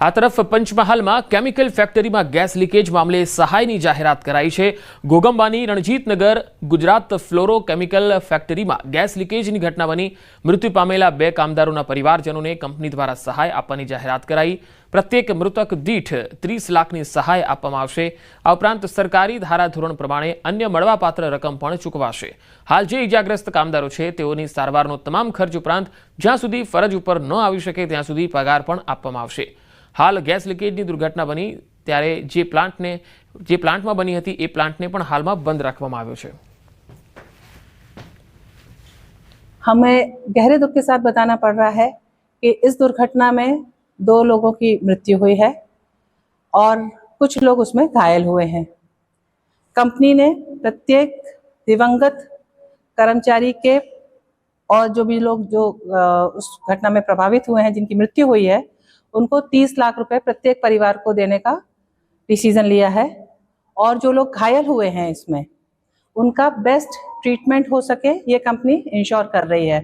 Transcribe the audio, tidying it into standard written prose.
આ તરફ પંચમહાલમાં કેમિકલ ફેક્ટરીમાં ગેસ લીકેજ મામલે સહાયની જાહેરાત કરાઈ છે। ઘોગંબાની રણજીતનગર ગુજરાત ફ્લોરો કેમિકલ ફેક્ટરીમાં ગેસ લીકેજની ઘટના બની મૃત્યુ પામેલા 2 કામદારોના પરિવારજનોને કંપની દ્વારા સહાય આપવાની જાહેરાત કરાઈ। પ્રત્યેક મૃતક દીઠ 30 લાખની સહાય આપવામાં આવશે। આ ઉપરાંત સરકારી ધારાધોરણ પ્રમાણે અન્ય મળવાપાત્ર રકમ પણ ચૂકવાશે। હાલ જે ઇજાગ્રસ્ત કામદારો છે તેઓની સારવારનો તમામ ખર્ચ ઉપરાંત જ્યાં સુધી ફરજ ઉપર ન આવી શકે ત્યાં સુધી પગાર પણ આપવામાં આવશે। हाल गैस लीकेजनी दुर्घटना बनी त्यारे जे प्लांट में बनी थी ए प्लांट ने पण हाल में बंद रखवामां आव्यो छे। हमें गहरे दुख के साथ बताना पड़ रहा है कि इस दुर्घटना में 2 लोगों की मृत्यु हुई है और कुछ लोग उसमें घायल हुए हैं। कंपनी ने प्रत्येक दिवंगत कर्मचारी के और जो भी लोग जो उस घटना में प्रभावित हुए हैं, जिनकी मृत्यु हुई है, उनको 30 लाख रुपए प्रत्येक परिवार को देने का डिसीजन लिया है। और जो लोग घायल हुए हैं इसमें, उनका बेस्ट ट्रीटमेंट हो सके ये कंपनी इंश्योर कर रही है।